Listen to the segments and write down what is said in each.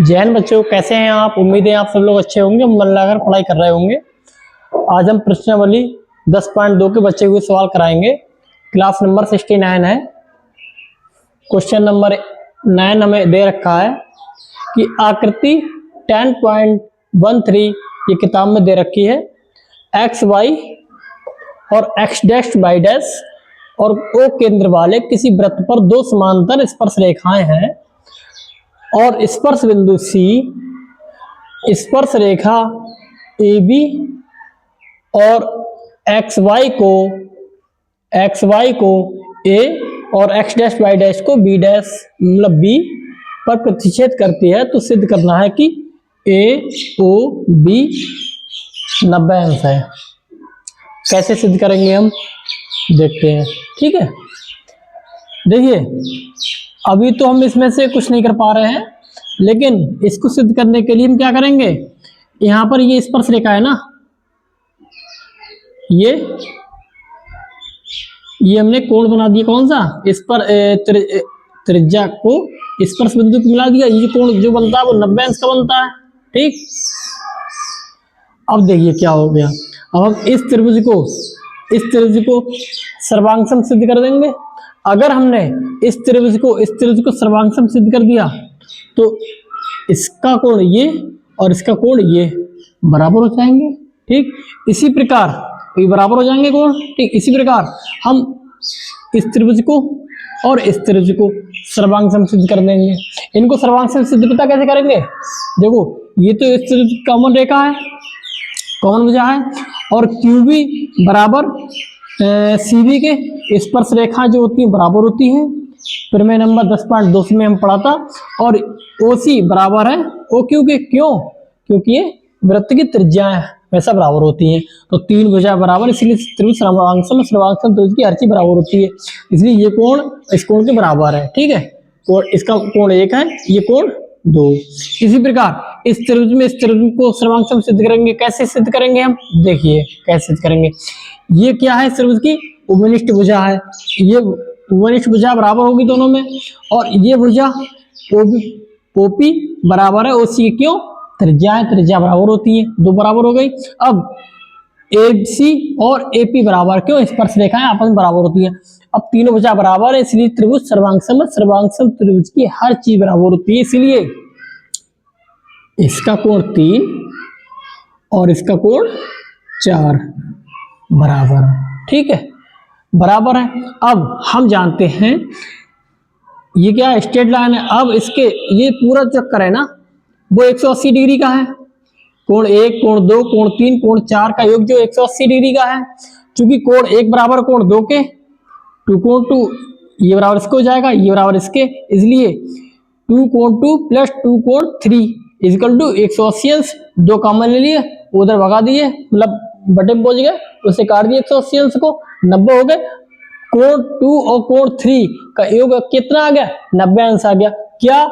जैन बच्चों, कैसे हैं आप? उम्मीद है आप सब लोग अच्छे होंगे, मन लगाकर पढ़ाई कर रहे होंगे। आज हम प्रश्नावली 10.2 के बच्चे हुए सवाल कराएंगे। क्लास नंबर 69 है। क्वेश्चन नंबर 9 हमें दे रखा है कि आकृति 10.13 ये किताब में दे रखी है। एक्स वाई और एक्स डैश वाई डैश और ओ केंद्र वाले किसी वृत्त पर दो समांतर स्पर्श रेखाएं हैं और स्पर्श बिंदु सी स्पर्श रेखा ए बी और एक्स वाई को ए और एक्स डैश वाई डैश को बी डैश मतलब बी पर प्रतिच्छेद करती है। तो सिद्ध करना है कि ए ओ बी 90 अंश है। कैसे सिद्ध करेंगे हम देखते हैं, ठीक है। देखिए, अभी तो हम इसमें से कुछ नहीं कर पा रहे हैं, लेकिन इसको सिद्ध करने के लिए हम क्या करेंगे, यहाँ पर ये स्पर्श रेखा है ना, ये हमने कोण बना दिया। कौन सा? इस पर त्रिज्या को स्पर्श बिंदु को मिला दिया। ये कोण जो बनता है वो 90 अंश का बनता है, ठीक। अब देखिए क्या हो गया। अब हम इस त्रिभुज को सर्वांगसम सिद्ध कर देंगे। अगर हमने इस त्रिभुज को सर्वांगसम सिद्ध कर दिया तो इसका कोण ये और इसका कोण ये बराबर हो जाएंगे, ठीक। इसी प्रकार ये बराबर हो जाएंगे कोण, ठीक। इसी प्रकार हम इस त्रिभुज को और इस त्रिभुज को सर्वांगसम सिद्ध कर देंगे। इनको सर्वांगसम सिद्ध पता कैसे करेंगे? देखो, ये तो इस त्रिभुज की कॉमन रेखा है, कॉमन भुजा है, और क्यूबी बराबर सीबी के स्पर्श रेखा जो होती है बराबर होती है। प्रमेय नंबर 10.2 में हम पढ़ा था। और ओसी बराबर है ओ क्यू के। क्यों? क्योंकि ये वृत्त की त्रिज्याएं वैसा बराबर होती हैं। तो तीन भुजा बराबर, इसलिए त्रिभुज सर्वांगसम त्रिभुज की हर चीज बराबर होती है, इसलिए ये कोण इस कोण के बराबर है, ठीक है। और इसका कोण 1 है, ये कोण 2। इसी प्रकार इस त्रिभुज को सर्वांगसम सिद्ध करेंगे। कैसे सिद्ध करेंगे हम? देखिए कैसे सिद्ध करेंगे। ये क्या है? त्रिभुज की उभयनिष्ठ भुजा है। ये उभयनिष्ठ भुजा बराबर होगी दोनों में, और ये भुजा ओपी बराबर है ओसी। क्यों? त्रिज्या बराबर होती है, दो बराबर हो गई। अब एसी और एपी बराबर, क्यों? स्पर्श रेखाएं आपस में बराबर होती है। अब तीनों भुजा बराबर है, इसलिए त्रिभुज सर्वांगसम सर्वांगसम त्रिभुज की हर चीज बराबर होती है, इसलिए इसका कोण 3 और इसका कोण 4 बराबर, ठीक है, बराबर है। अब हम जानते हैं ये क्या है? स्ट्रेट लाइन है। अब इसके ये पूरा चक्कर है ना, वो 180 डिग्री का है। कोण 1, कोण 2, कोण 3, कोण 4 का योग जो 180 डिग्री का है। चूंकि कोण 1 बराबर कोण 2 के, 2 कोण 2 ये बराबर इसको हो जाएगा, ये बराबर इसके, इसलिए 2 कोण 2 प्लस 2 कोण 3 इक्वल टू 180 अंश। 2 कॉमन ले लिए, उधर भगा दिए, मतलब बटे में पहुंच गए, उससे काट दिए 180 अंश को, 90 हो गए। कोण 2 और कोण 3 का योग कितना आ गया? 90 अंश आ गया। क्या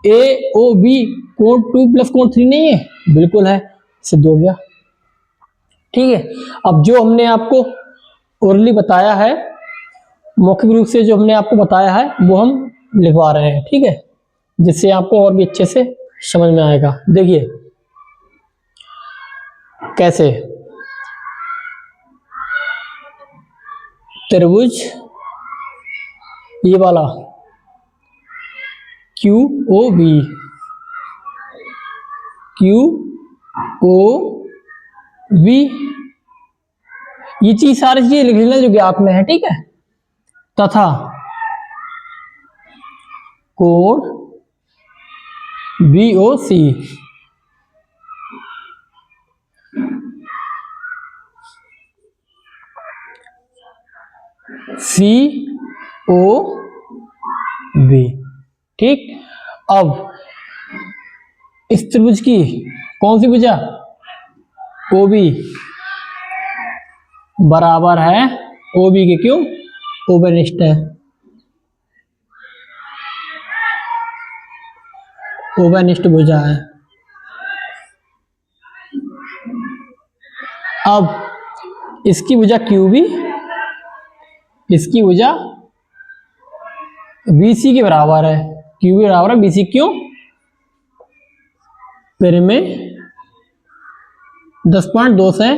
ए ओ बी कोण 2 प्लस कोण 3 नहीं है? बिल्कुल है, सिद्ध हो गया, ठीक है। अब जो हमने आपको ओरली बताया है, मौखिक रूप से जो हमने आपको बताया है, वो हम लिखवा रहे हैं, ठीक है, जिससे आपको और भी अच्छे से समझ में आएगा। देखिए कैसे। त्रिभुज ये वाला क्यू ओ बी, ये चीज सारी चीजें लिख लेना जो ज्ञात में है, ठीक है। तथा कोण BOC COB, ठीक। अब इस त्रिभुज की कौन सी भुजा? OB बराबर है OB के। क्यों? उभयनिष्ठ है, उभयनिष्ठ भुजा है। अब इसकी भुजा QB, इसकी भुजा BC के बराबर है, क्यू बी बराबर है बी सी। क्यों? परिमेय 10.2 से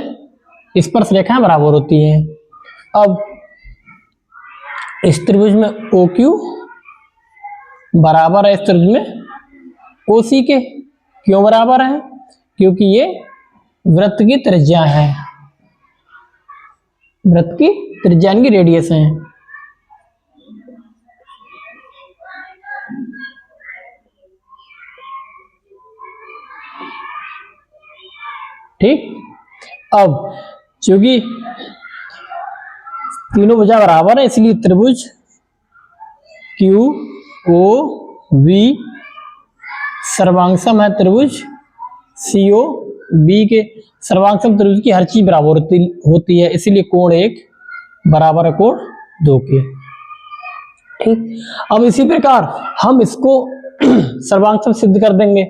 स्पर्श रेखाएं बराबर होती हैं। अब इस त्रिभुज में ओ क्यू बराबर है इस त्रिभुज में ओ सी के। क्यों बराबर है? क्योंकि ये वृत्त की त्रिज्या है, वृत्त की त्रिज्या की रेडियस है। ठीक, अब चूंकि तीनों भुजा बराबर है इसलिए त्रिभुज क्यू ओ वी सर्वांगसम है त्रिभुज सी ओ बी के। सर्वांगसम त्रिभुज की हर चीज बराबर होती है, इसीलिए कोण 1 बराबर है कोण 2 के। ठीक, अब इसी प्रकार हम इसको सर्वांगसम सिद्ध कर देंगे,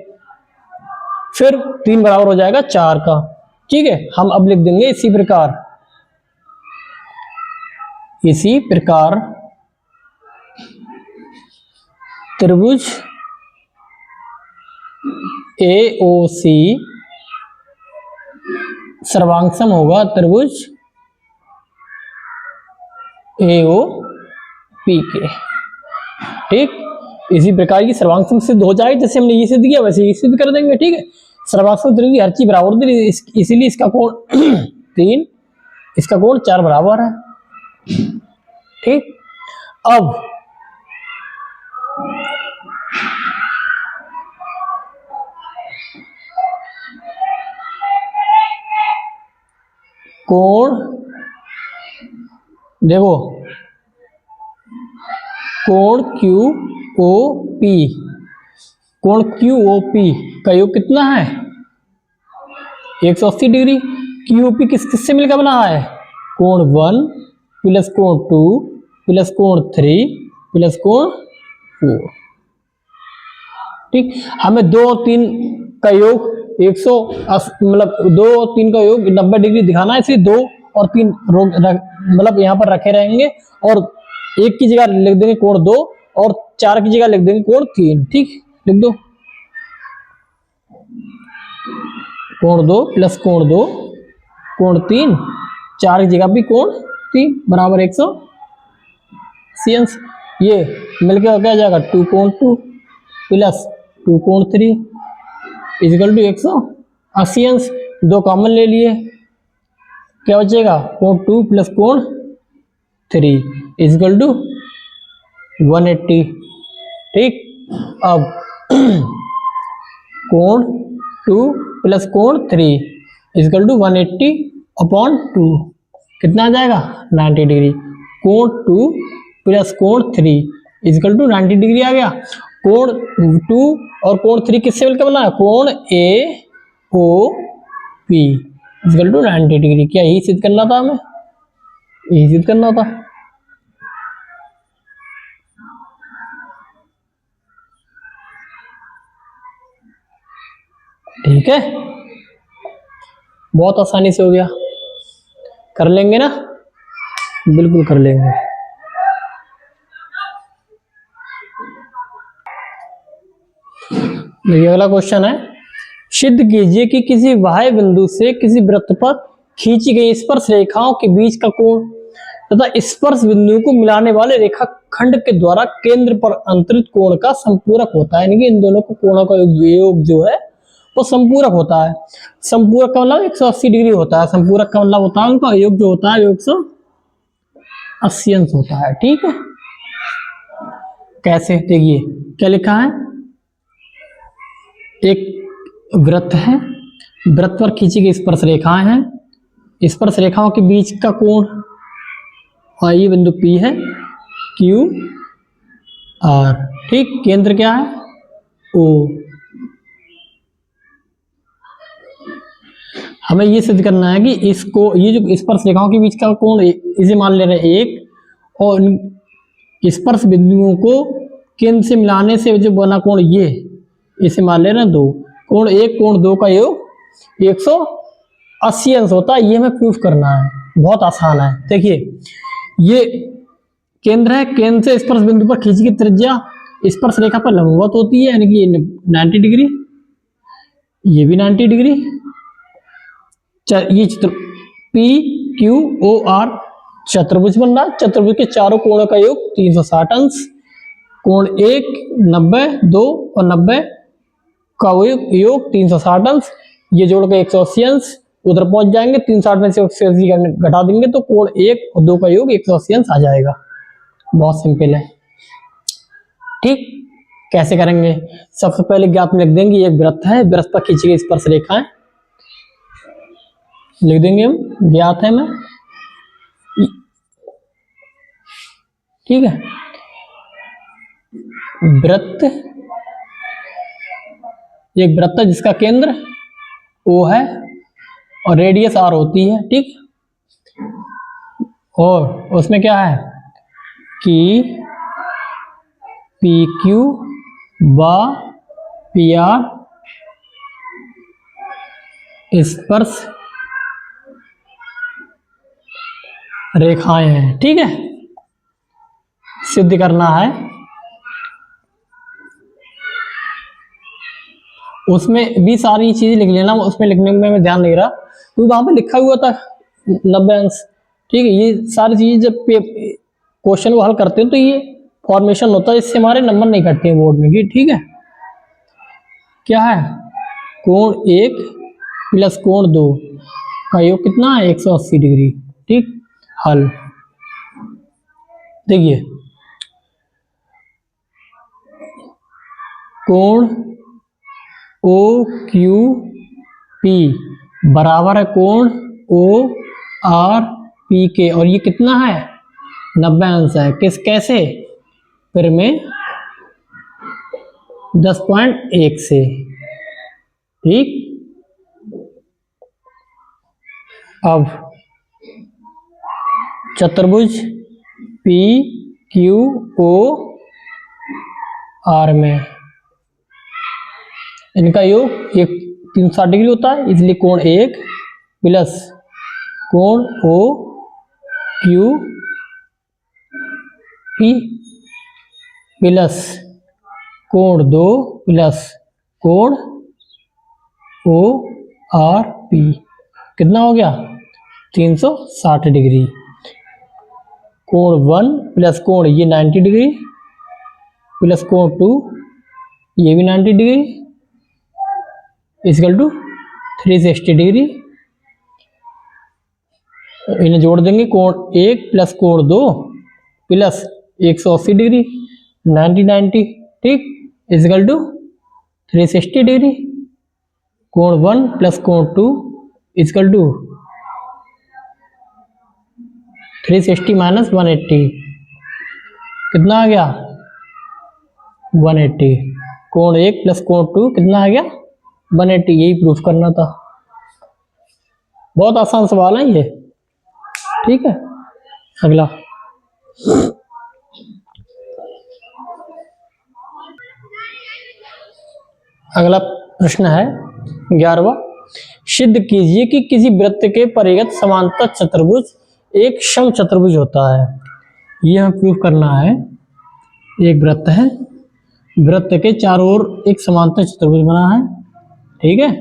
फिर 3 बराबर हो जाएगा 4 का। ठीक है, हम अब लिख देंगे इसी प्रकार त्रिभुज ए ओ सी सर्वांगसम होगा त्रिभुज ए ओ पी के। ठीक, इसी प्रकार की सर्वांगसम सिद्ध हो जाएगी, जैसे हमने ये सिद्ध किया वैसे ये सिद्ध कर देंगे। ठीक है, सर्वांगसम त्रिभुज की हर चीज बराबर होती है, इसीलिए इसका कोण 3, इसका कोण 4 बराबर है। ठीक, अब कोण देखो, कोण क्यू ओ पी, कोण क्यू ओ पी का योग कितना है? 180 डिग्री। क्यू पी किससे मिलकर बना है? कोण 1 प्लस कोण 2 प्लस कोण 3 प्लस कोण 4। ठीक, हमें 2 और 3 का योग 180 मतलब 2 और 3 का योग 90 डिग्री दिखाना है, इसलिए 2 और 3 मतलब यहाँ पर रखे रहेंगे और 1 की जगह लिख देंगे कोण 2 और 4 की जगह लिख देंगे कोण 3। ठीक, लिख दो कोण 2 प्लस कोण 2 कोण 3, 4 की जगह भी कोण 3 बराबर 180। ये मिलकर क्या जाएगा 2 कोण 2 प्लस 2 कोण 3 इक्वल टू 180। 2 कॉमन ले लिए, क्या बचेगा? कोण 2 प्लस कोण 3 इक्वल टू 180। ठीक, अब कोण 2 प्लस कोण 3 इक्वल टू 180 अपॉन 2 कितना आ जाएगा? 90 डिग्री। कोण 2 प्लस कोण 3 इक्वल टू 90 डिग्री आ गया। कोण 2 और कोण 3 किससे मिलकर बना है? कोण A O P equal to 90 degree. क्या यही सिद्ध करना था हमें? यही सिद्ध करना था। ठीक है, बहुत आसानी से हो गया। कर लेंगे ना? बिल्कुल कर लेंगे। देखिए अगला क्वेश्चन है, सिद्ध कीजिए कि किसी बाह्य बिंदु से किसी वृत्त पर खींची गई स्पर्श रेखाओं के बीच का कोण तथा स्पर्श बिंदु को मिलाने वाले रेखाखंड के द्वारा केंद्र पर अंतरित कोण का संपूरक होता है। यानी कि इन दोनों को कोणों का योग जो है वो संपूरक होता है। संपूरक का मतलब 180 डिग्री होता है। संपूरक का मतलब होता है उनका योग जो होता है 180 अंश होता है। ठीक है, कैसे? देखिए क्या लिखा है, एक वृत्त है, वृत्त पर खींची गई स्पर्श रेखाएं हैं, स्पर्श रेखाओं के बीच का कोण और ये बिंदु P है, Q R। ठीक, केंद्र क्या है? O। हमें ये सिद्ध करना है कि इसको ये जो स्पर्श रेखाओं के बीच का कोण इसे मान ले रहे हैं 1 और स्पर्श बिंदुओं को केंद्र से मिलाने से जो बना कोण ये इसे मान ले रहे हैं 2। कोण 1 कोण 2 का योग 180 अंश होता है। ये हमें प्रूफ करना है, बहुत आसान है। देखिए ये केंद्र है, केंद्र से स्पर्श बिंदु पर खींची गई त्रिज्या स्पर्श रेखा पर लंबवत होती है, यानी कि ये 90 डिग्री, ये भी 90 डिग्री। ये चित्र पी क्यू ओ आर चतुर्भुज बन रहा है। चतुर्भुज के चारों कोणों का योग 360 अंश। कोण 1, 90, 2 और 90 का योग 360 अंश। ये जोड़ के 180 अंश। उधर पहुंच जाएंगे, 360 में से 180 घटा देंगे तो कोण 1 और 2 का योग 180 अंश आ जाएगा। बहुत सिंपल है। ठीक, कैसे करेंगे? सबसे पहले ज्ञात में लिख देंगे, ये वृत्त है, वृत्त पर खींची गई स्पर्श रेखाएं लिख देंगे हम, ज्ञात है मैं। ठीक है, वृत्त, एक वृत्त है जिसका केंद्र O है और रेडियस R होती है। ठीक, और उसमें क्या है कि PQ व PR स्पर्श रेखाएं हैं। ठीक है, सिद्ध करना है। उसमें भी सारी चीजें लिख लेना, उसमें लिखने में मैं ध्यान नहीं रहा क्योंकि वहां पे लिखा हुआ था 90 अंश। ठीक है, ये सारी चीजें जब क्वेश्चन को हल करते हैं तो ये फॉर्मेशन होता है, इससे हमारे नंबर नहीं कटते हैं बोर्ड में। ठीक है, क्या है, कोण 1 प्लस कोण 2 का योग कितना है, 180 डिग्री। ठीक, हल देखिए, कोण ओ क्यू पी बराबर है कोण ओ आर पी के, और ये कितना है, 90 अंश है। कैसे, फिर में 10.1 से। ठीक, अब चतुर्भुज पी क्यू ओ आर में इनका योग 360 डिग्री होता है, इसलिए कोण 1 प्लस कोण ओ क्यू पी प्लस कोण 2 प्लस कोण ओ आर पी कितना हो गया, 360 डिग्री। कोण 1 प्लस कोण ये 90 डिग्री प्लस कोण 2 ये भी 90 डिग्री इक्वल टू 360 डिग्री। इन्हें जोड़ देंगे, कोण 1 प्लस कोण 2 प्लस 180 डिग्री 90। ठीक, इक्वल टू 360 डिग्री। कोण 1 प्लस कोण 2 इक्वल टू 360 माइनस 180 कितना आ गया, 180। कोण 1 प्लस कोण 2 कितना आ गया, 180। यही प्रूफ करना था। बहुत आसान सवाल है ये। ठीक है, अगला प्रश्न है 11वां। सिद्ध कीजिए कि किसी वृत्त के परिगत समांतर चतुर्भुज एक समचतुर्भुज होता है। यह हमें प्रूफ करना है। एक वृत्त है, वृत्त के चारों ओर एक समांतर चतुर्भुज बना है। ठीक है,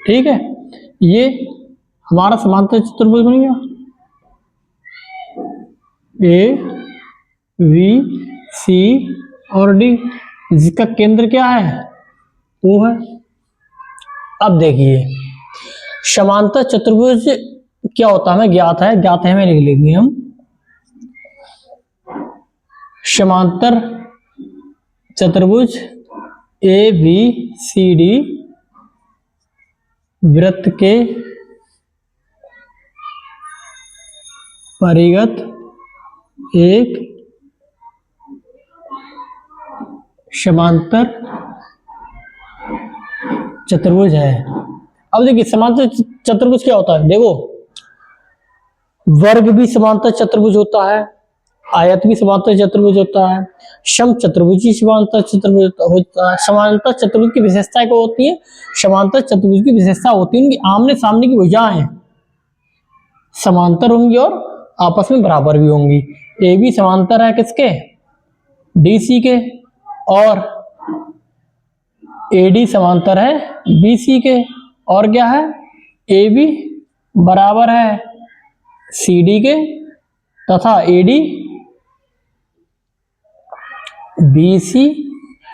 ठीक है, ये हमारा समांतर चतुर्भुज बन गया। ए बी सी और डी, जिसका केंद्र क्या है, ओ है। अब देखिए, समांतर चतुर्भुज क्या होता है हमें ज्ञात है, हमें लिख लेंगे हम। समांतर चतुर्भुज ए बी सी डी वृत्त के परिगत एक समांतर चतुर्भुज है। अब देखिए, समांतर चतुर्भुज क्या होता है, देखो वर्ग भी समांतर चतुर्भुज होता है, आयत भी समांतर चतुर्भुज होता है, समचतुर्भुज समांतर चतुर्भुज होता है। समांतर चतुर्भुज की विशेषता क्या होती है? समांतर चतुर्भुज की विशेषता होती है उनकी आमने सामने की भुजाएं समांतर होंगी और आपस में बराबर भी होंगी। ए बी समांतर है किसके? डी सी के, और ए डी समांतर है बी सी के, और क्या है? ए बी बराबर है सी डी के, तथा ए डी बी सी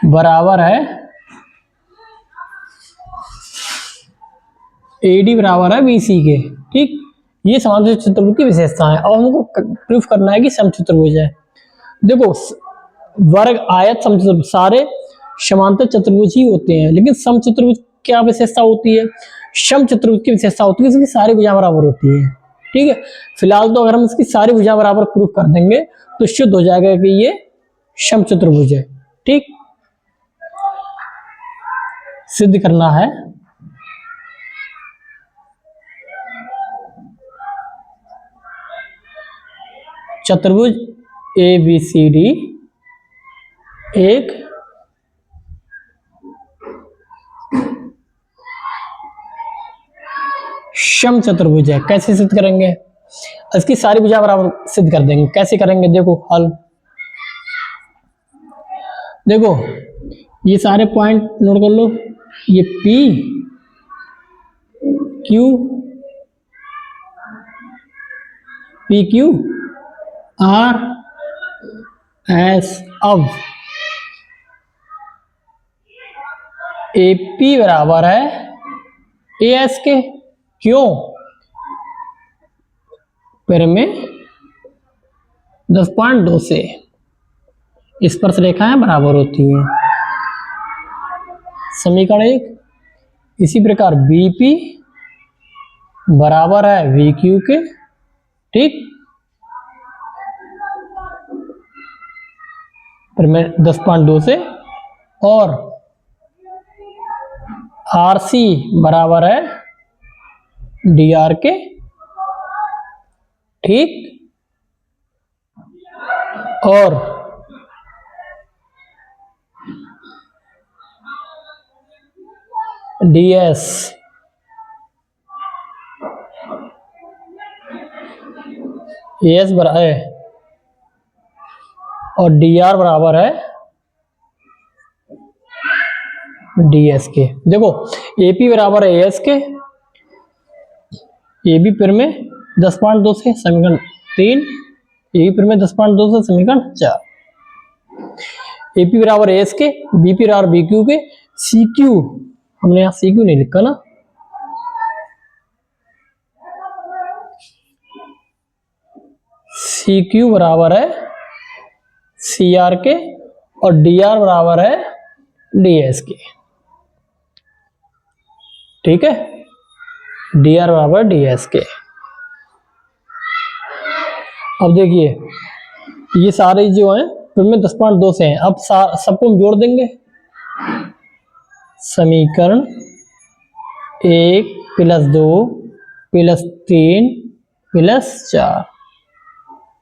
बराबर है ए डी बराबर है बी सी के। ठीक, ये समांतर चतुर्भुज की विशेषता है। और हमको प्रूफ करना है कि समचतुर्भुज है। देखो, वर्ग, आयत, समचतुर्भुज सारे समांतर चतुर्भुज ही होते हैं, लेकिन समचतुर्भुज क्या विशेषता होती है? समचतुर्भुज की विशेषता होती है इसकी सारी भुजा बराबर होती है। ठीक है, फिलहाल तो अगर हम इसकी सारी भुजा बराबर प्रूफ कर देंगे तो सिद्ध हो जाएगा कि ये समचतुर्भुज है। ठीक, सिद्ध करना है चतुर्भुज ए बी सी डी एक समचतुर्भुज है। कैसे सिद्ध करेंगे? इसकी सारी भुजा बराबर सिद्ध कर देंगे। कैसे करेंगे? देखो हल, देखो ये सारे पॉइंट नोट कर लो। ये P Q P Q R S, अब AP बराबर है AS के। क्यों? फिर में 10.2 से स्पर्श रेखाएं बराबर होती हैं। समीकरण 1। इसी प्रकार BP बराबर है VQ के। ठीक, फिर में 10.2 से, और RC बराबर है DR के। ठीक, और DS AS बराबर है, और DR बराबर है DS के। देखो AP बराबर है AS के, AB फिर में 10.2 से समीकरण 3, AB फिर में 10.2 से समीकरण 4। AP बराबर AS के, BP बराबर BQ के, CQ हमने यहाँ CQ नहीं लिखा ना, CQ बराबर है CR के, और DR बराबर है DS के। ठीक है, DR बराबर DS के। अब देखिए ये सारे जो हैं फिर में 10.2 से हैं। अब सबको हम जोड़ देंगे। समीकरण 1 + 2 + 3 + 4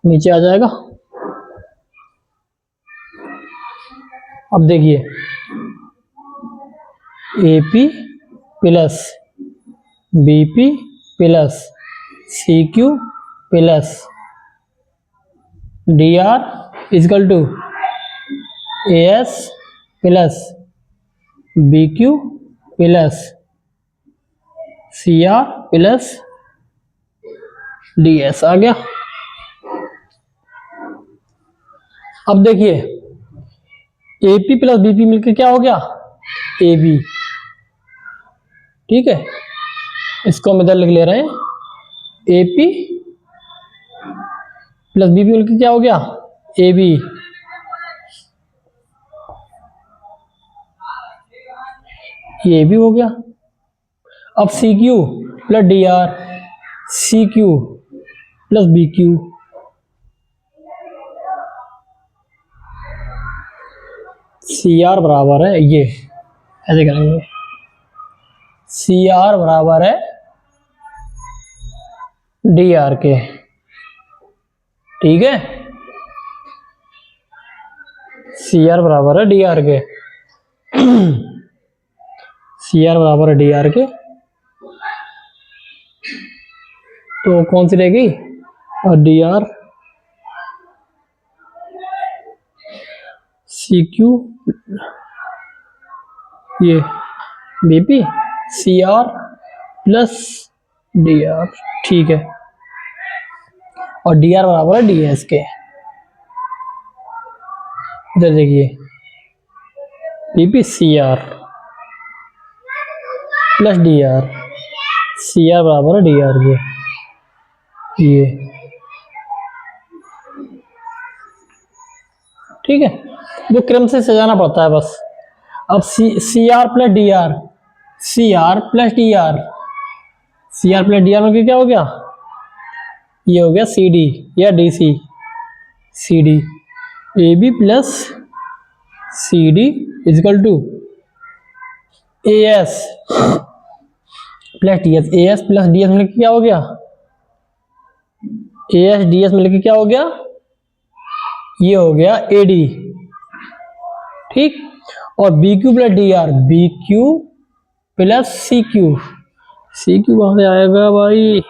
नीचे आ जाएगा। अब देखिए AP + BP + CQ + DR = AS + BQ + CR + DS आ गया। अब देखिए AP + BP मिलकर क्या हो गया? AB। ठीक है, इसको हम इधर लिख ले रहे हैं। AP + BP मिलकर क्या हो गया? AB। ये भी हो गया। अब CQ + DR, CQ + BQ, CR बराबर है ये, ऐसे करेंगे। CR बराबर है DR के। ठीक है, सी आर बराबर है डी आर के, सी आर बराबर है डी आर के, तो कौन सी रहेगी, डी आर सी क्यू, ये BP C R plus D R, ठीक है, और डी आर बराबर है डी एस के। इधर देखिए BP C R plus D R, C R बराबर है डी आर के, ये ठीक है, वो क्रम से सजाना पड़ता है बस। अब C R plus D R, C R plus D R, C R plus D R में क्या हो गया, ये हो गया सी डी या D C, C D, A B plus C D equal to A S plus D S, A S plus D S मिलकर क्या हो गया, ए एस डी एस मिलकर क्या हो गया, ये हो गया ए डी, ठीक, और B Q plus D R, B Q plus C Q, C Q कहां से आएगा भाई,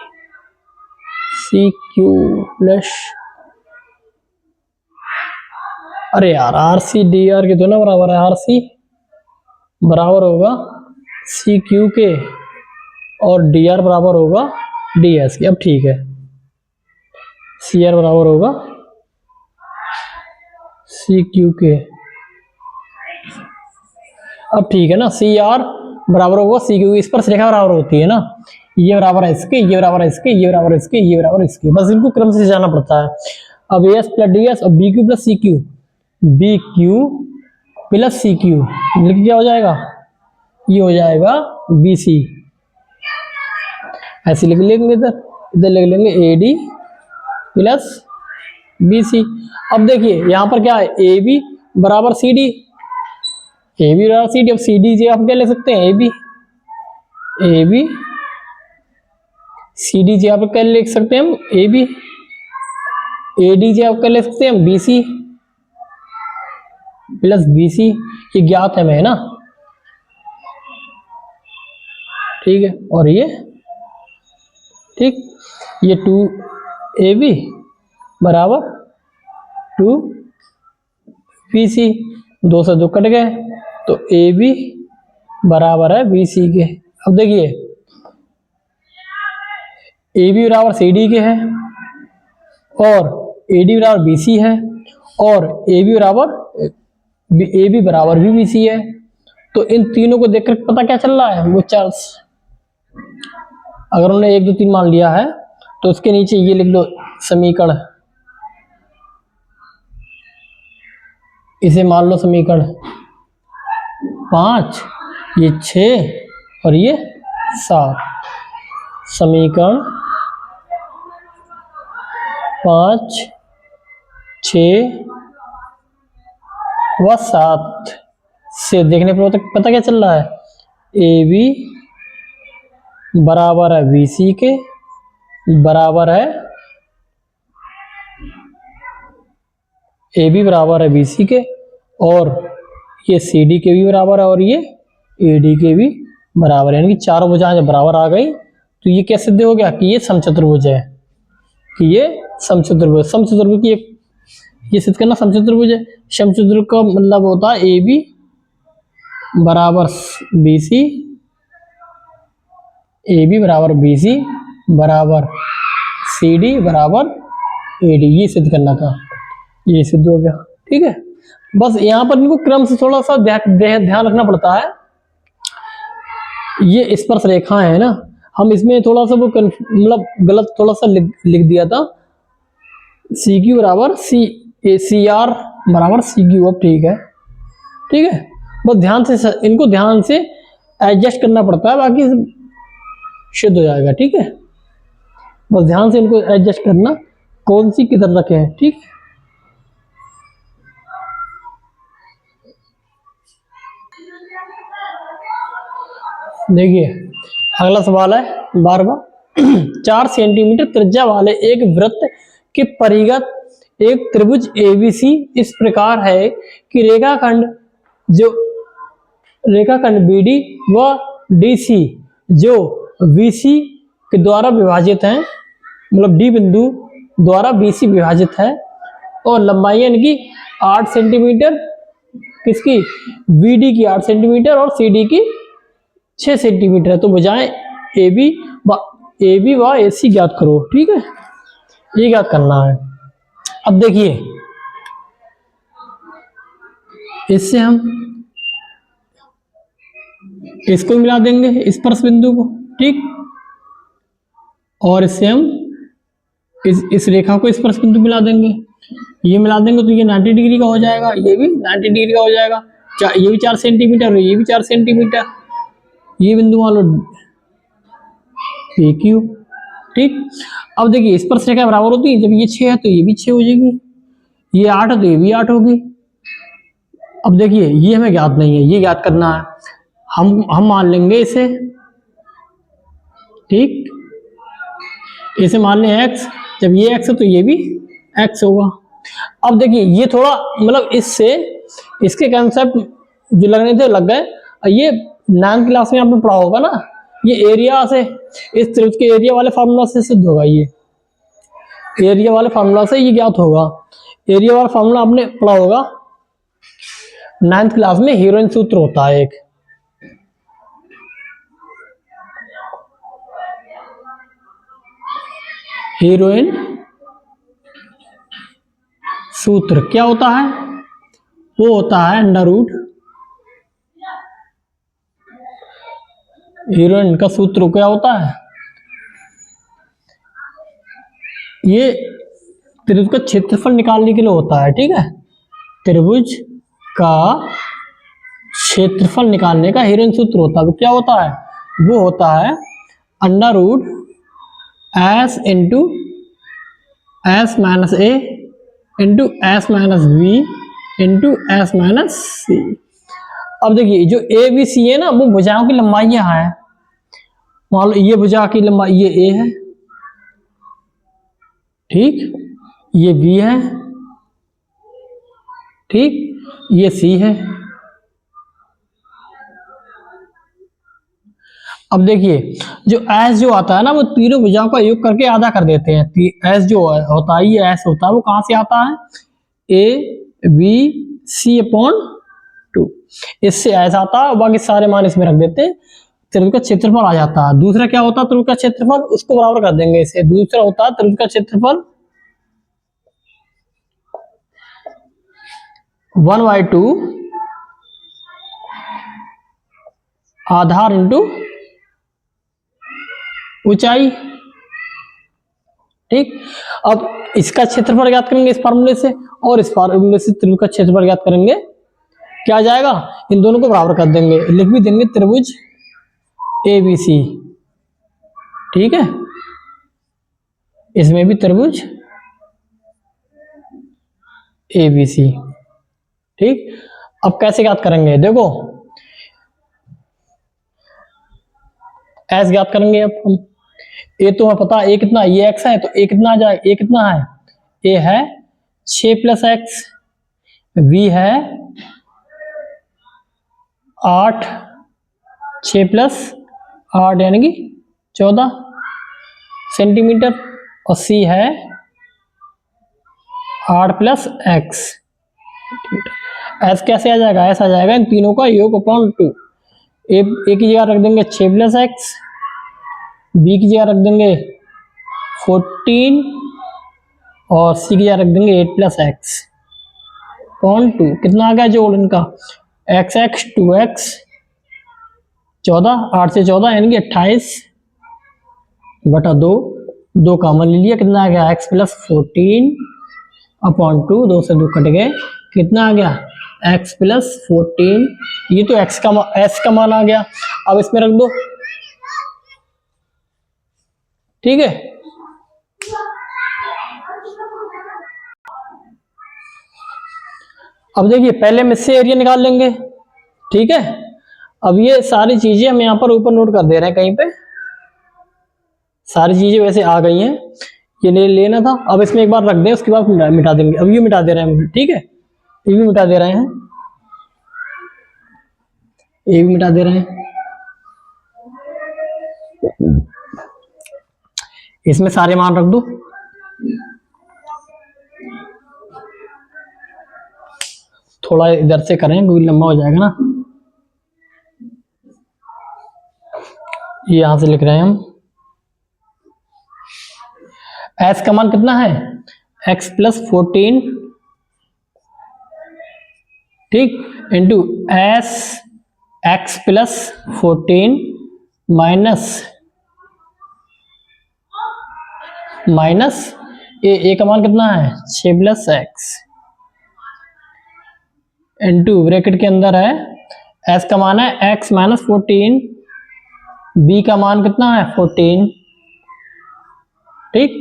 सी क्यू प्लस, अरे यार आर सी डी आर के दोनों बराबर है, आर सी बराबर होगा सी क्यू के और डी आर बराबर होगा डी एस के। अब ठीक है, सी आर बराबर होगा सी क्यू के, अब ठीक है ना, सी आर बराबर होगा सी क्यू, इस पर रेखा बराबर होती है ना, ये बराबर है इसके, ये बराबर है इसके, ये बराबर है इसके, ये बराबर इसके, बस इनको क्रम से जाना पड़ता है। अब A S plus D S और B Q plus C Q, B Q plus C Q मिलकर क्या हो जाएगा, ये हो जाएगा बी सी, ऐसे लिख लेंगे, इधर इधर लिख लेंगे A D plus B C. अब देखिए यहाँ पर क्या है, ए बी बराबर सी डी, ए बी बराबर सी डी, अब सी डी जे आप क्या ले सकते हैं, A B C D J आप क्या लिख सकते हैं हम, A B, A D J आप क्या ले सकते हैं हम, B C plus B C, ये ज्ञात है हमें ना, ठीक है, और ये ठीक, ये टू ए बी बराबर टू बी सी, दो से दो कट गए, तो ए बी बराबर है बी सी के। अब देखिए ए बी बराबर सी डी के है और ए डी बराबर बी सी है और ए बी बराबर भी बी सी है, तो इन तीनों को देखकर पता क्या चल रहा है, वो चार्ल्स, अगर उन्होंने 1 2 3 मान लिया है तो उसके नीचे ये लिख दो समीकरण, इसे मान लो समीकरण 5, ये 6 और ये 7, समीकरण 5 6 व 7 से देखने पर पता क्या चल रहा है, ए बी बराबर है बी सी के, बराबर है ए बी बराबर है बी सी के, और ये सी डी के भी बराबर है और ये ए डी के भी बराबर है, यानी कि चारों भुजाएं जब बराबर आ गई तो ये क्या सिद्ध हो गया कि ये समचतुर्भुज है, कि ये समचतुर्भुज, समचतुर्भुज की ये सिद्ध करना समचतुर्भुज है। समचतुर्भुज का मतलब होता है ए बी बराबर बी सी, ए बी बराबर बी सी बराबर सी डी बराबर ए डी, ये सिद्ध करना था, ये सिद्ध हो गया, ठीक है। बस यहाँ पर इनको क्रम से थोड़ा सा ध्यान रखना पड़ता है, ये स्पर्श रेखा है ना, हम इसमें थोड़ा सा वो मतलब गलत थोड़ा सा लिख दिया था, सी क्यू बराबर सी आर बराबर सी क्यू, अब ठीक है, ठीक है, बस ध्यान से इनको ध्यान से एडजस्ट करना पड़ता है, बाकी शुद्ध हो जाएगा, ठीक है, बस ध्यान से इनको एडजस्ट करना, कौन सी किधर रखे हैं, ठीक है। देखिए अगला सवाल है 12वां 4 सेंटीमीटर त्रिज्या वाले एक वृत्त के परिघत एक त्रिभुज ABC इस प्रकार है कि रेखाखंड BD व DC जो BC के द्वारा विभाजित हैं, मतलब D बिंदु द्वारा BC विभाजित है, और लंबाई इनकी 8 सेंटीमीटर, किसकी, BD की 8 सेंटीमीटर और CD की 6 सेंटीमीटर है। तो भुजाएं AB व AC ज्ञात करो। ठीक है, ये ज्ञात करना है। अब देखिए, इससे हम इसको मिला देंगे स्पर्श बिंदु को, ठीक, और इससे हम इस रेखा को स्पर्श बिंदु मिला देंगे। ये मिला देंगे तो ये 90 डिग्री का हो जाएगा, ये भी 90 डिग्री का हो जाएगा। ये भी 4 सेंटीमीटर और ये भी 4 सेंटीमीटर। ये बिंदु मान लो PQ। ठीक, अब देखिए स्पर्श रेखा बराबर होती है, जब ये 6 है तो ये भी 6 हो जाएगी, ये 8 है तो ये भी 8 होगी। अब देखिए ये हमें ज्ञात नहीं है, ये ज्ञात करना है। हम मान लेंगे इसे, ठीक, इसे मान लें x, जब ये x है तो ये भी x होगा। अब देखिए ये थोड़ा मतलब इसके कंसेप्ट जो लगने थे लग गए। ये 9th क्लास में आपने पढ़ा होगा ना, ये एरिया से, इस त्रिभुज के एरिया वाले फार्मूला से सिद्ध होगा। ये एरिया वाले फार्मूला से ये ज्ञात होगा। एरिया वाला फार्मूला आपने पढ़ा होगा 9th क्लास में, हीरोइन सूत्र होता है एक। हीरोइन सूत्र क्या होता है? वो होता है अंडर रूट, हीरोइन का सूत्र क्या होता है? ये त्रिभुज का क्षेत्रफल निकालने के लिए होता है। ठीक है, त्रिभुज का क्षेत्रफल निकालने का हीरोइन सूत्र होता है। वो क्या होता है? वो होता है under root S into S minus A into S minus B into S minus C। अब देखिए जो ABC है ना, वो भुजाओं की लंबाइयां हैं। मान लो ये भुजा की लंबाई ये A है, ठीक, ये B है, ठीक, ये C है। अब देखिए जो S जो आता है ना, वो तीनों भुजाओं का योग करके आधा कर देते हैं। S जो होता है, ये S होता है, वो कहां से आता है? ABC/2। इससे S आता है, बाकी सारे मान इसमें रख देते हैं, त्रिभुज का क्षेत्रफल आ जाता है। दूसरा क्या होता है त्रिभुज का क्षेत्रफल? उसको बराबर कर देंगे इसे। दूसरा होता है त्रिभुज का क्षेत्रफल 1/2 आधार इंटू ऊंचाई। ठीक, अब इसका क्षेत्रफल ज्ञात करेंगे इस फार्मूले से, और इस फार्मूले से त्रिभुज का क्षेत्रफल ज्ञात करेंगे। क्या आ जाएगा? इन दोनों को बराबर कर देंगे, लिख भी देंगे त्रिभुज ABC। ठीक है, इसमें भी त्रिभुज ABC। ठीक, अब कैसे ज्ञात करेंगे? देखो S ज्ञात करेंगे। अब हम A तो हमें पता है, A कितना, ये x है, तो A कितना आ जाएगा? A कितना है? A है 6 + x, B है 8, 6 + 8 यानी कि 14 सेंटीमीटर, और C है 8 + x। S कैसे आ जाएगा? S आ जाएगा इन तीनों का योग अपॉन 2। A की जगह रख देंगे 6 + x, B की जगह रख देंगे 14 और C की जगह रख देंगे 8 + x अपॉन 2। कितना आ गया जोड़ इनका? x 2x 14, 8 से 14 यानी कि 28/2। 2 कॉमन ले लिया, कितना आ गया? x + 14 अपॉन 2, 2 से 2 कट गए, कितना आ गया? x + 14। ये तो s का मान आ गया। अब इसमें रख दो। ठीक है, अब देखिए पहले हम इससे एरिया निकाल लेंगे। ठीक है, अब ये सारी चीजें हम यहाँ पर ऊपर नोट कर दे रहे हैं कहीं पे, सारी चीजें वैसे आ गई हैं। ये लेना था। अब इसमें एक बार रख दें, उसके बाद मिटा देंगे। अब ये मिटा दे रहे हैं हम, ठीक है, ये भी मिटा दे रहे हैं, ये भी मिटा दे रहे हैं। इसमें सारे मान रख दो। थोड़ा इधर से करें क्योंकि लंबा हो जाएगा ना। ये यहां से लिख रहे हैं हम। एस का मान कितना है, x प्लस 14, ठीक, into S X plus 14 minus A का मान कितना है 6 प्लस एक्स, इंटू ब्रैकेट के अंदर है एस का मान है x माइनस 14, बी का मान कितना है 14, ठीक,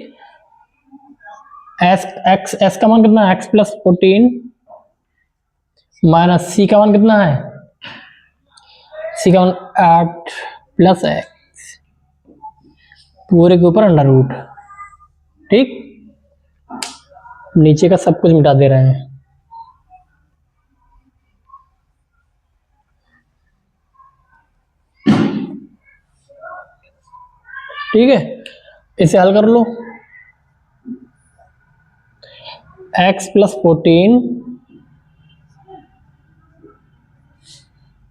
एस का मान कितना है x प्लस 14 माइनस सी का मान कितना है, सी का मान 8 प्लस एक्स, पूरे के ऊपर अंडर रूट, ठीक। नीचे का सब कुछ मिटा दे रहे हैं। ठीक है, इसे हल कर लो। x प्लस 14,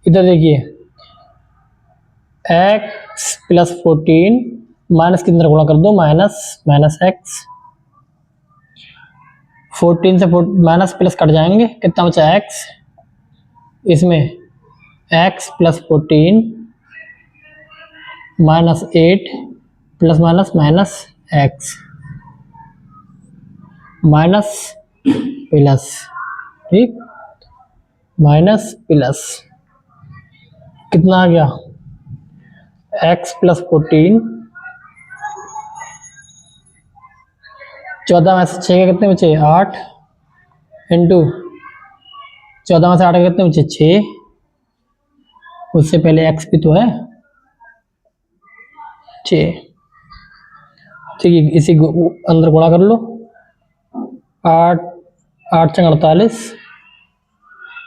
इधर देखिए x प्लस 14 माइनस के अंदर गुणा कर दो, माइनस एक्स, 14 से माइनस प्लस कट जाएंगे, कितना बचा x, इसमें x plus 14 minus 8 plus minus x minus plus, ठीक, माइनस प्लस कितना आ गया x प्लस 14, 14 में से 6 के कितने बचे 8, इंटू 14 में से 8 के कितने बचे 6, उससे पहले x भी तो है 6, ठीक है, इसी अंदर गुणा कर लो, 8 से 48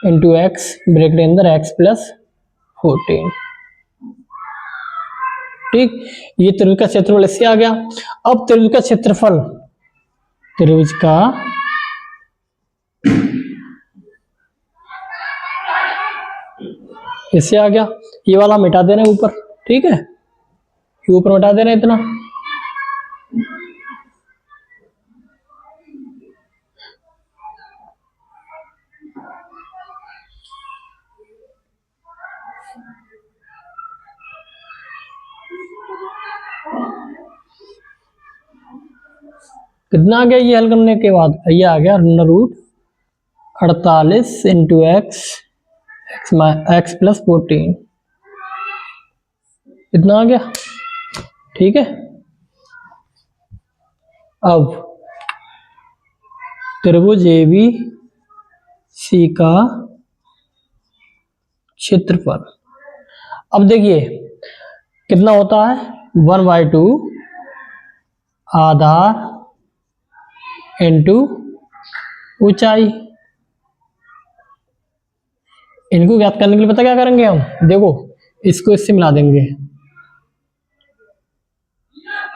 इंटू एक्स, ब्रैकेट के अंदर x प्लस 14, ठीक। ये त्रिभुज का क्षेत्रफल इससे आ गया। अब त्रिभुज का क्षेत्रफल, त्रिभुज का इससे आ गया, ये वाला मिटा देना ऊपर, ठीक है, ये ऊपर मिटा देना इतना, कितना आ गया ये हल करने के बाद, ये आ गया under root 48 into X plus 14, इतना आ गया, ठीक है। अब त्रिभुज AB सी का क्षेत्रफल, अब देखिए कितना होता है 1/2 आधार इंटू ऊंचाई। इनको ज्ञात करने के लिए पता क्या करेंगे हम, देखो इसको इससे मिला देंगे,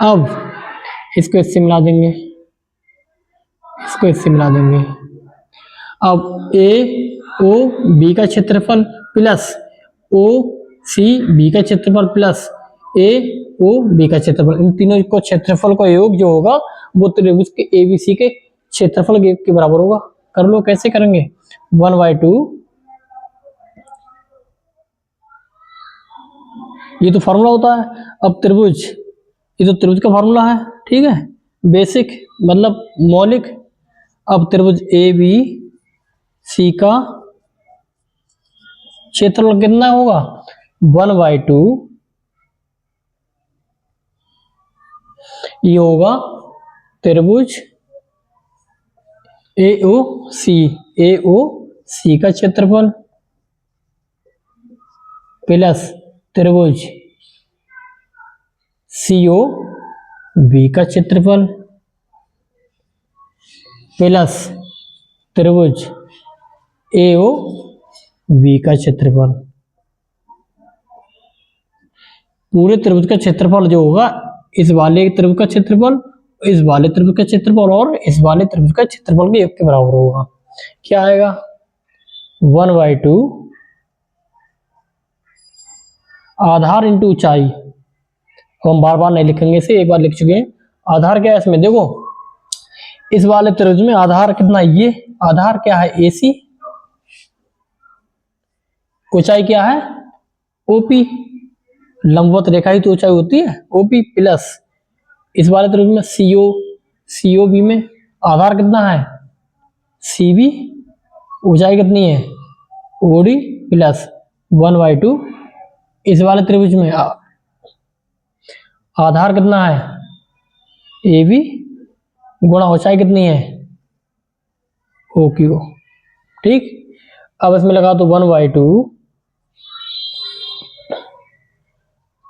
अब इसको इससे मिला देंगे, इसको इससे मिला देंगे, अब ए ओ बी का क्षेत्रफल प्लस ओ सी बी का क्षेत्रफल प्लस ए ओ बी का क्षेत्रफल, इन तीनों को क्षेत्रफल का योग जो होगा वो त्रिभुज के ABC के क्षेत्रफल के बराबर होगा। कर लो, कैसे करेंगे 1/2, ये तो फॉर्मूला होता है। अब त्रिभुज, ये तो त्रिभुज का फॉर्मूला है, ठीक है, बेसिक मतलब मौलिक। अब त्रिभुज ABC का क्षेत्रफल कितना होगा 1/2, ये होगा त्रिभुज AOC का क्षेत्रफल प्लस त्रिभुज COB का क्षेत्रफल प्लस त्रिभुज ए ओ बी का क्षेत्रफल। पूरे त्रिभुज का क्षेत्रफल जो होगा इस वाले त्रिभुज का क्षेत्रफल, इस वाले त्रिभुज का क्षेत्रफल और इस वाले त्रिभुज का क्षेत्रफल के योग के बराबर होगा। क्या आएगा? 1/2 आधार इंटू ऊंचाई। अब हम बार बार नहीं लिखेंगे इसे, एक बार लिख चुके हैं। आधार क्या है इसमें? देखो इस वाले त्रिभुज में आधार कितना है? ये आधार क्या है? AC। ऊंचाई क्या है? OP। लंबवत रेखा ही तो ऊंचाई होती है, OP प्लस इस वाले त्रिभुज में COB में आधार कितना है? CB। ऊंचाई कितनी है? OD प्लस 1/2 इस वाले त्रिभुज में आधार कितना है? AB गुणा ऊंचाई कितनी है? OQ। ठीक, अब इसमें लगा तो 1/2,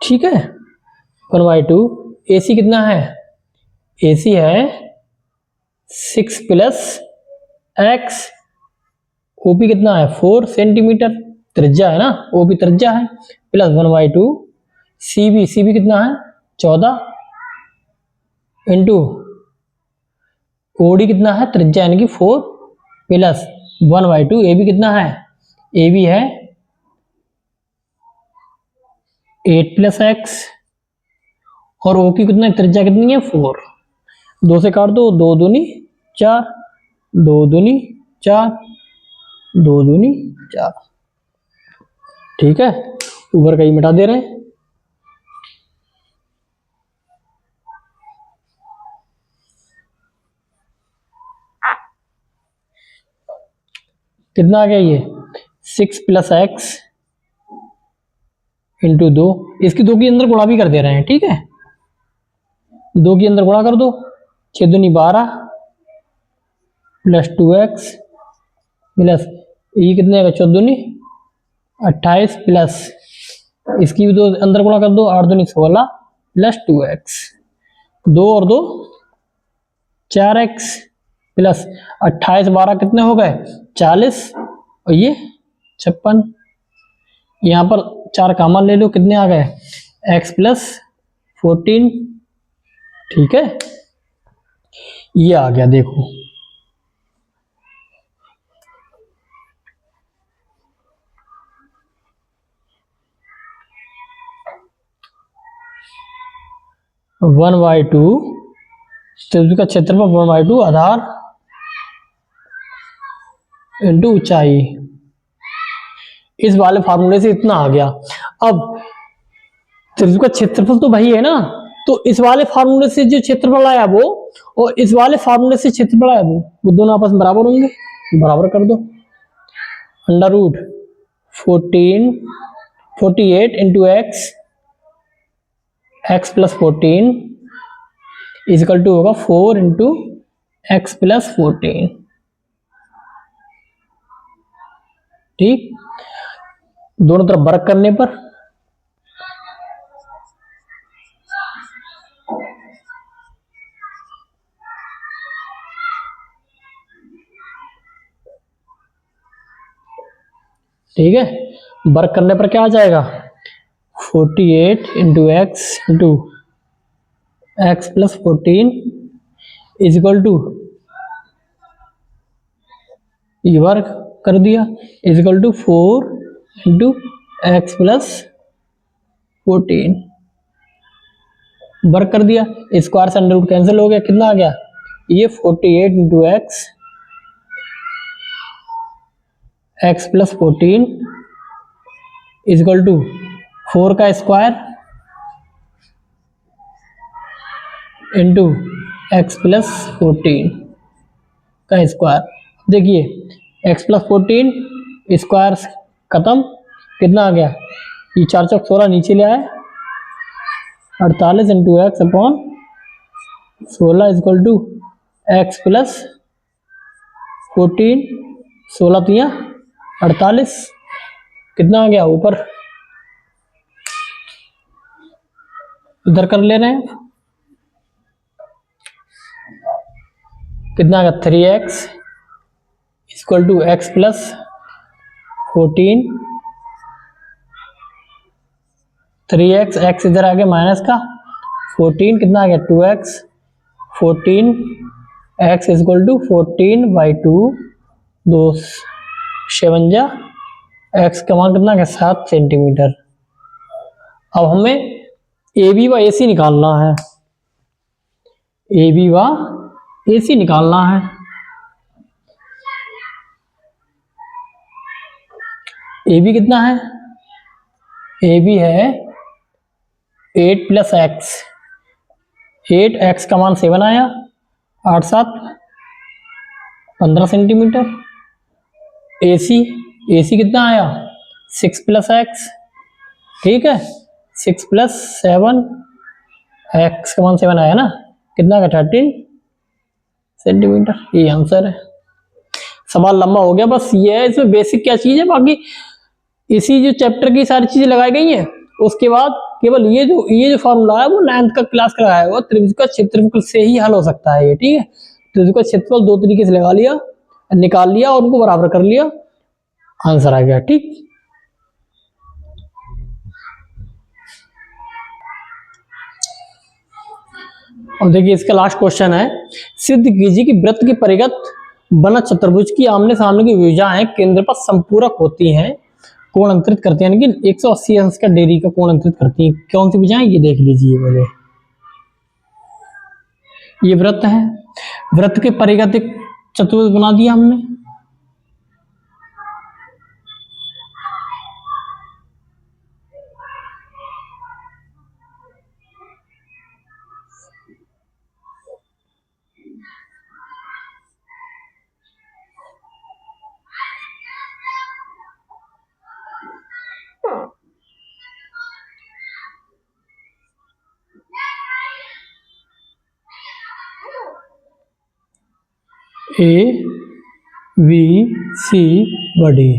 ठीक है, 1/2। AC कितना है? AC है 6 प्लस x। OP कितना है? 4 सेंटीमीटर त्रिज्या है ना, OP त्रिज्या है, प्लस 1/2 CB कितना है? 14 इंटू OD कितना है? त्रिज्या यानी कि 4 प्लस 1/2 AB कितना है? AB है 8 प्लस x और OQ कितना है? त्रिज्या कितनी है? 4। 2 से काट दो, 2 दूनी 4, 2 दूनी 4, 2 दूनी 4। ठीक है, ऊपर का ही मिटा दे रहे हैं। कितना आ गया ये? 6 प्लस x इंटू 2, इसकी 2 के अंदर गुणा भी कर दे रहे हैं। ठीक है, 2 के अंदर गुणा कर दो, 6 दूनी 12 प्लस 2x प्लस ये कितने का? 14 दूनी 28 प्लस इसकी भी 2 अंदर गुणा कर दो, 8 दूनी 16 प्लस 2x, 2 और 2 4x प्लस 28 12 कितने हो गए? 40 और ये 56। यहाँ पर 4 कॉमन ले लो, कितने आ गए? x plus 14। ठीक है, ये आ गया। देखो वन बाई टू त्रिभुज का क्षेत्रफल 1/2 आधार इंटू ऊंचाई। इस वाले फार्मूले से इतना आ गया। अब त्रिभुज का क्षेत्रफल तो वही है ना, तो इस वाले फार्मूले से जो क्षेत्रफल आया वो और इस वाले फार्मूले से क्षेत्रफल आया वो दोनों आपस में बराबर होंगे। बराबर कर दो। Under root 48 into X plus 14 equal to होगा 4 इंटू एक्स प्लस 14। ठीक, दोनों तरफ वर्ग करने पर ठीक है, वर्ग करने पर क्या आ जाएगा? 48 into X plus 14 equal to ये वर्ग कर दिया equal to 4 into X plus 14 वर्ग कर दिया। स्क्वायर से अंडर रूट कैंसिल हो गया, कितना आ गया? ये 48 into X plus 14 equal to 4 का स्क्वायर इंटू एक्स प्लस 14 का स्क्वायर। देखिए एक्स प्लस 14 स्क्वायर खत्म, कितना आ गया? ये 4 चौक 16 नीचे ले आए, 48 into X upon 16 equal to X plus 14, 16 तिया 48, कितना आ गया? ऊपर इधर कर ले रहे हैं, कितना का 3x equal to x plus 14, 3x, x इधर आ गया माइनस का 14, कितना आ गया 2x, 14 x इक्वल टू 14/2, 2 7 जा x का मान कितना है 7 सेंटीमीटर। अब हमें ए बी व ए सी निकालना है, ए बी व ए सी निकालना है। ए बी कितना है, ए बी है 8 प्लस एक्स, 8x का मान 7 आया, 8 7 15 सेंटीमीटर। ए सी कितना आया 6 प्लस एक्स, ठीक है 6 प्लस 7, एक्स का मान 7 आया ना, कितना का 13 सेंटीमीटर। ये आंसर है। सवाल लंबा हो गया, बस ये है इसमें बेसिक क्या चीज है, बाकी इसी जो चैप्टर की सारी चीजें लगाई गई हैं। उसके बाद केवल ये जो फॉर्मूला है वो 9th का क्लास का लगाया हुआ, त्रिभुज का क्षेत्रफल से ही हल हो सकता है ये, ठीक है। त्रिभुज का क्षेत्रफल दो तरीके से लगा लिया, निकाल लिया और उनको बराबर कर लिया, आंसर आ गया, ठीक। और देखिए इसका लास्ट क्वेश्चन है, सिद्ध कीजिए कि वृत्त के परिगत बना चतुर्भुज की आमने सामने की भुजाएं केंद्र पर संपूरक होती हैं, कोण अंतरित करती हैं, यानी कि 180 अंश का डिग्री का कोण अंतरित करती हैं। कौन सी भुजाएं, ये देख लीजिए पहले। ये वृत्त है, वृत्त के परिगत एक चतुर्भुज बना दिया हमने, ए बी सी बड़ी।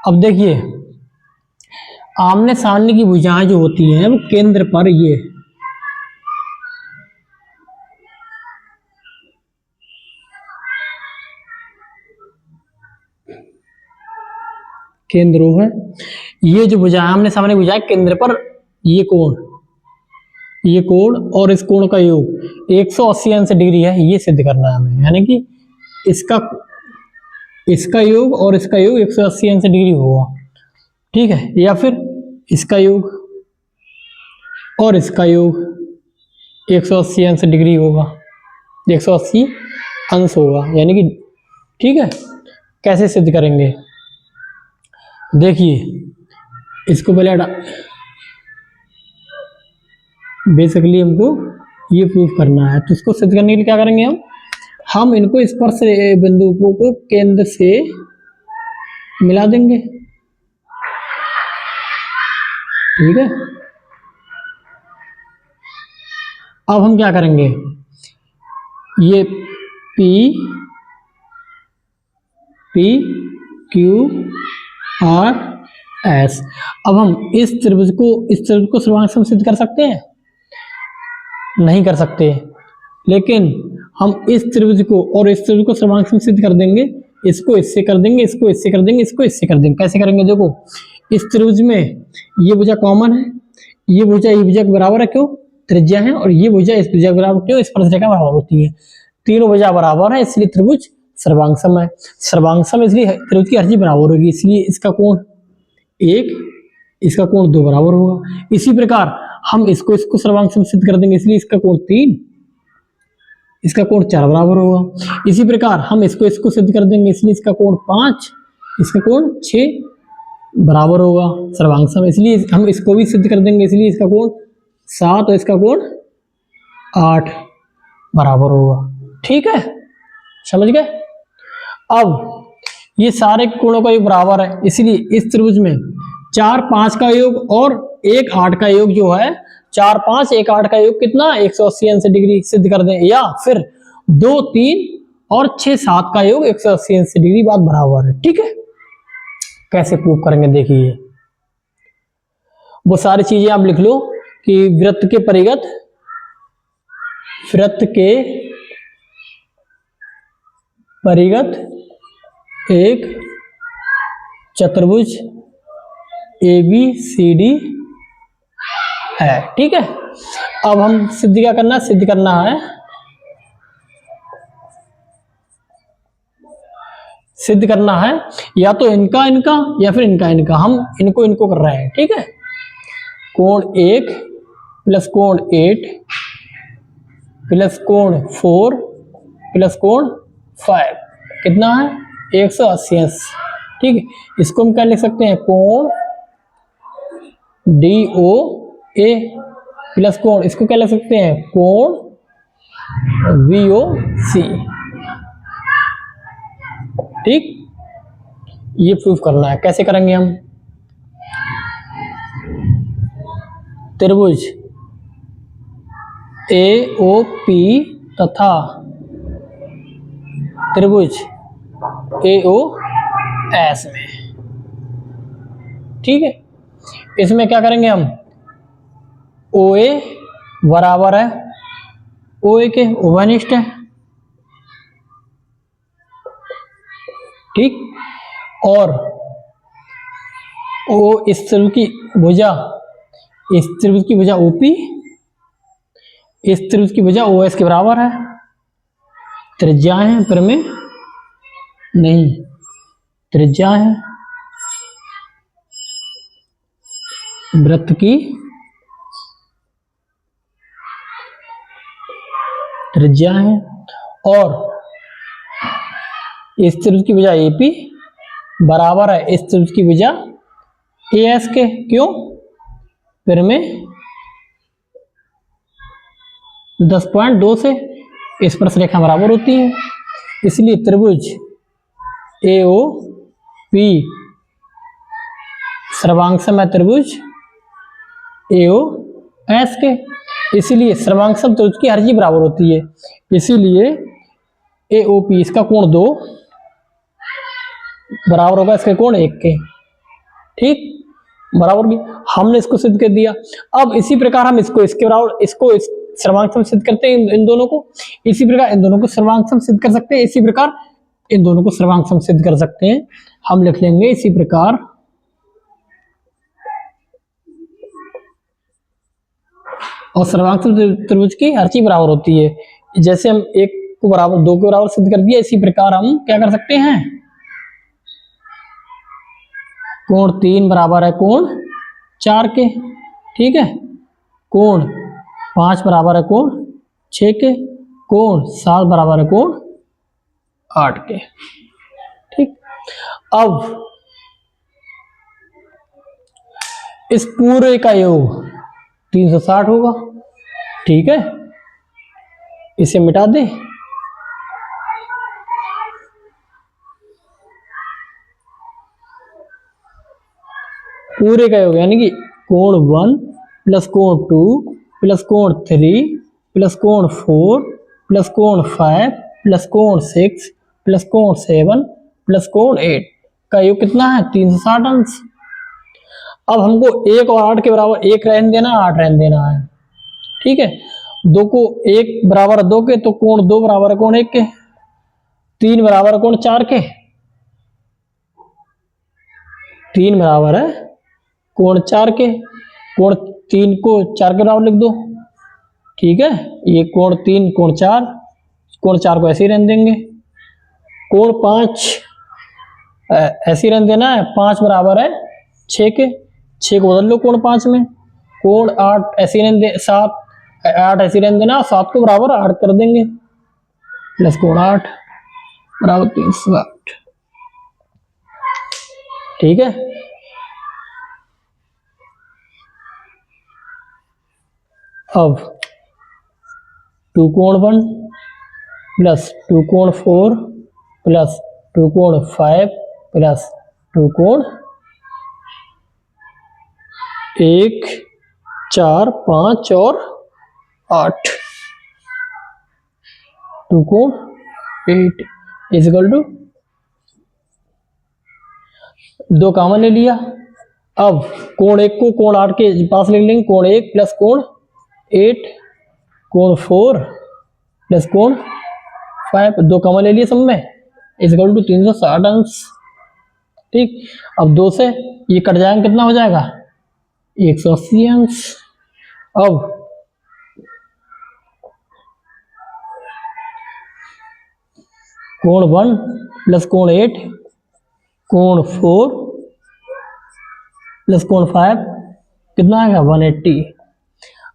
अब देखिए आमने सामने की भुजाएं जो होती हैं वो केंद्र पर ये केंद्र है, ये जो भुजाएं आमने सामने भुजाएं केंद्र पर, ये कोण और इस कोण का योग 180 अंश डिग्री है, ये सिद्ध करना है हमें, यानी कि इसका योग और इसका योग 180 अंश डिग्री होगा, ठीक है। या फिर इसका योग और इसका योग 180 अंश डिग्री होगा, 180 अंश होगा, यानी कि, ठीक है। कैसे सिद्ध करेंगे, देखिए इसको पहले बेसिकली हमको ये प्रूफ करना है, तो इसको सिद्ध करने के लिए क्या करेंगे हम इनको स्पर्श बिंदुओं को केंद्र से मिला देंगे, ठीक है। अब हम क्या करेंगे, ये P Q R S, अब हम इस त्रिभुज को सर्वांग सिद्ध कर सकते हैं, नहीं कर सकते, लेकिन हम इस त्रिभुज को और इस त्रिभुज को सर्वांग सिद्ध कर देंगे, इसको इससे कर देंगे, इसको इससे कर देंगे, इसको इससे कर देंगे। कैसे करेंगे, देखो इस त्रिभुज में ये भुजा कॉमन है, ये भुजा के बराबर है, क्यों, त्रिज्या है, और ये भुजा इस भुजा के बराबर, क्यों, स्पर्श रेखा बराबर होती है। तीनों भुजा बराबर है, इसलिए त्रिभुज सर्वांगसम है। सर्वांगसम इसलिए त्रिभुज की हर चीज बराबर होगी, इसलिए इसका कोण 1, इसका कोण 2 बराबर होगा। इसी प्रकार हम इसको सर्वांगसम सिद्ध कर देंगे, इसलिए इसका कोण 3, इसका कोण 4 बराबर होगा। इसी प्रकार हम इसको सिद्ध कर देंगे, इसलिए इसका कोण 5, इसका कोण 6 बराबर होगा, सर्वांगसम। इसलिए हम इसको भी सिद्ध कर देंगे, इसलिए इसका कोण 7 और इसका कोण 8 बराबर होगा, ठीक है, समझ गए। अब ये सारे कोणों का योग बराबर है, इसलिए इस त्रिभुज में 4 5 का योग और 1 8 का योग जो है, 4 5 1 8 का योग कितना 180 अंश डिग्री सिद्ध कर दें, या फिर 2 3 और 6 7 का योग 180 अंश डिग्री, बात बराबर है, ठीक है। कैसे प्रूव करेंगे, देखिए वो सारी चीजें आप लिख लो कि वृत्त के परिगत एक चतुर्भुज ABCD है। ठीक है, अब हम सिद्ध क्या करना है, सिद्ध करना है, सिद्ध करना है या तो इनका इनका या फिर इनका इनका। हम इनको इनको कर रहे हैं। ठीक है, कोण 1 प्लस कोण 8 प्लस कोण 4 प्लस कोण 5 कितना है 180। ठीक है, इसको हम क्या लिख सकते हैं, कोण DOA प्लस कोण, इसको क्या लिख सकते हैं, कोण VOC। ठीक, ये प्रूफ करना है। कैसे करेंगे हम, त्रिभुज AOP तथा त्रिभुज AOS में। ठीक है, इसमें क्या करेंगे हम, OA बराबर है OA के, ओवनिष्ठ है। ठीक, और O इस त्रिभुज की भुजा, इस त्रिभुज की भुजा OP इस त्रिभुज की भुजा OS के बराबर है। त्रिज्या है पर में नहीं, त्रिज्या है वृत्त की, त्रिज्या है, और इस त्रिभुज की भुजा AP बराबर है इस त्रिभुज की भुजा AS के। क्यों, फिर में 10.2 से स्पर्श रेखा बराबर होती है, इसलिए त्रिभुज AOP सर्वांगसम है त्रिभुज AOS के, इसीलिए सर्वांगसम त्रिभुज की हर चीज बराबर होती है। इसीलिए AOP इसका कोण 2 बराबर होगा इसके कोण 1 के। ठीक, बराबर भी हमने इसको सिद्ध कर दिया। अब इसी प्रकार हम इसको इसके बराबर, इसको इस सर्वांगसम सिद्ध करते हैं इन दोनों को, इसी प्रकार इन दोनों को सर्वांगसम सिद्ध कर सकते हैं, इसी प्रकार इन दोनों को सर्वांगसम सिद्ध कर सकते हैं। हम लिख लेंगे इसी प्रकार, और सर्वांगसम त्रिभुज की हर चीज बराबर होती है। जैसे हम 1 को बराबर 2 के बराबर सिद्ध कर दिया, इसी प्रकार हम क्या कर सकते हैं, कोण 3 बराबर है कोण 4 के। ठीक है, कोण 5 बराबर है कोण 6 के, कोण 7 बराबर है कोण 8 के। ठीक, अब इस पूरे का योग 360 होगा। ठीक है, इसे मिटा दे, पूरे का योग यानी कि कोण 1 प्लस कोण 2 प्लस कोण 3 प्लस कोण 4 प्लस कोण 5 प्लस कोण 6 प्लस कोण 7 प्लस कोण 8 का योग कितना है 360 अंश। अब हमको 1 और 8 के बराबर 1 रहने देना है, 8 रहने देना है। ठीक है, 2 को 1 बराबर 2 के, तो कोण 2 बराबर है कोण 1 के, 3 बराबर है कोण 4 के, 3 बराबर है कोण 4 के, कोण 3 को 4 के बराबर लिख दो। ठीक है, ये कोण 3 कोण 4, कोण 4 को ऐसे ही रहने देंगे। कोण 5 ऐसे ही रहने देना है, 5 बराबर है 6 के, 6 को बदल लो कोण 5 में। कोण 8 ऐसे ही रहने दे, 7 8 ऐसे ही रहने देना, 7 को बराबर 8 कर देंगे, प्लस कोण 8 बराबर 360। ठीक है, अब 2 कोण 1 प्लस 2 कोण 4 प्लस 2 कोण 5 प्लस 2 कोण 1 4 5 और 8, 2 कोण 8 इजिकल टू 2 कॉमन ले लिया। अब कोण 1 को कोण 8 के पास लिख लेंगे, कोण 1 प्लस कोण 8 कोण 4 प्लस कोण 5, 2 कॉमन ले लिए सब में, इज इक्वल टू 360 अंश। ठीक, अब 2 से ये कट जाएगा, कितना हो जाएगा 180 अंश। अब कोण 1 प्लस कोण 8 कोण 4 प्लस कोण 5 कितना आएगा 180।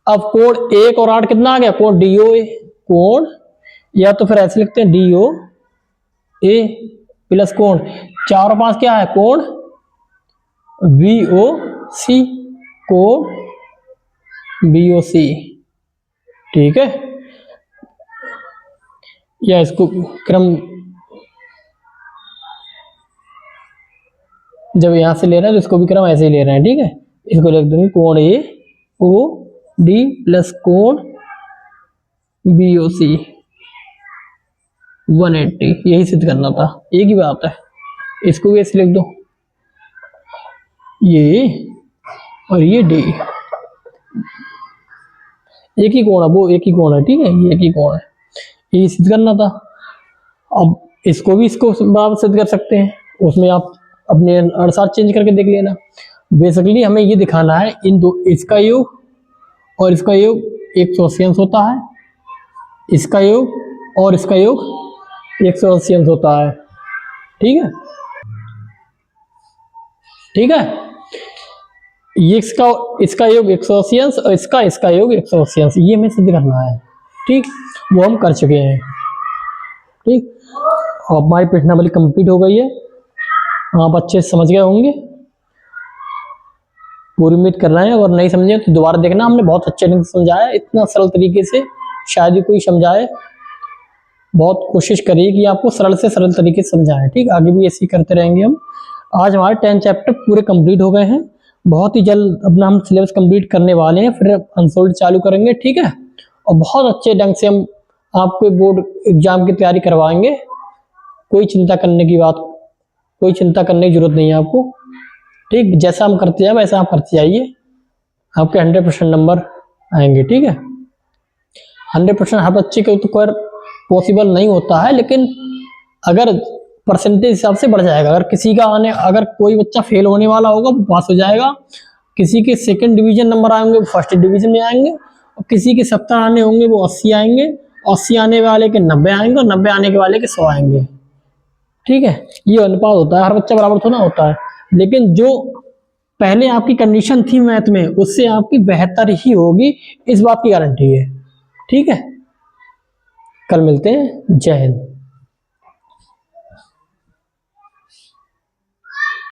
अब कोण 1 और 8 कितना आ गया, कोण डीओ ए, कोण या तो फिर ऐसे लिखते हैं डीओ ए प्लस कोण 4 और 5 क्या है, कोण बीओ सी, कोण बीओ सी। ठीक है, या इसको क्रम जब यहां से ले रहे हैं तो इसको भी क्रम ऐसे ही ले रहे हैं। ठीक है, इसको लिख देंगे कोण ए ओ डी प्लस कोण बी ओ सी 180, यही सिद्ध करना था, एक ही बात है। इसको भी ऐसे लिख दो, ये और ये डी एक ही कोण है, वो एक ही कोण है। ठीक है, ये एक ही कोण है, यही सिद्ध करना था। अब इसको भी इसको बराबर सिद्ध कर सकते हैं, उसमें आप अपने अनुसार चेंज करके देख लेना। बेसिकली हमें ये दिखाना है इन दो, इसका योग और इसका योग 180 अंश होता है, इसका योग और इसका योग 180 अंश होता है। ठीक है, ठीक है, ये इसका योग 180 अंश और इसका योग 180 अंश, ये हमें सिद्ध करना है। ठीक, वो हम कर चुके हैं। ठीक, और हमारी प्रश्नावली कंप्लीट हो गई है, आप अच्छे से समझ गए होंगे, पूरी उम्मीद कर रहे हैं। अगर नहीं समझे तो दोबारा देखना, हमने बहुत अच्छे ढंग से समझाया, इतना सरल तरीके से शायद ही कोई समझाए। बहुत कोशिश करिए कि आपको सरल से सरल तरीके से समझाएं। ठीक, आगे भी ऐसे ही करते रहेंगे हम। आज हमारे 10 चैप्टर पूरे कंप्लीट हो गए हैं, बहुत ही जल्द अपना हम सिलेबस कंप्लीट करने वाले हैं, फिर अनफोल्ड चालू करेंगे। ठीक है, और बहुत अच्छे ढंग से हम आपको बोर्ड एग्जाम की तैयारी करवाएंगे। कोई चिंता करने की जरूरत नहीं है आपको। ठीक, जैसा हम करते हैं वैसा आप करते जाइए, आपके 100% नंबर आएंगे। ठीक है, 100% हर बच्चे को तो पॉसिबल नहीं होता है, लेकिन अगर परसेंटेज हिसाब से बढ़ जाएगा। अगर कोई बच्चा फेल होने वाला होगा वो पास हो जाएगा, किसी के 2nd डिवीजन नंबर आएंगे वो 1st डिवीजन में आएंगे, और किसी के 70 आने होंगे वो 80 आएंगे, 80 आने वाले के 90 आएंगे, और 90 आने के वाले के 100 आएंगे। ठीक है, ये अनुपात होता है, हर बच्चा बराबर थोड़ा होता है, लेकिन जो पहले आपकी कंडीशन थी मैथ में उससे आपकी बेहतर ही होगी, इस बात की गारंटी है। ठीक है, कल मिलते हैं, जय हिंद।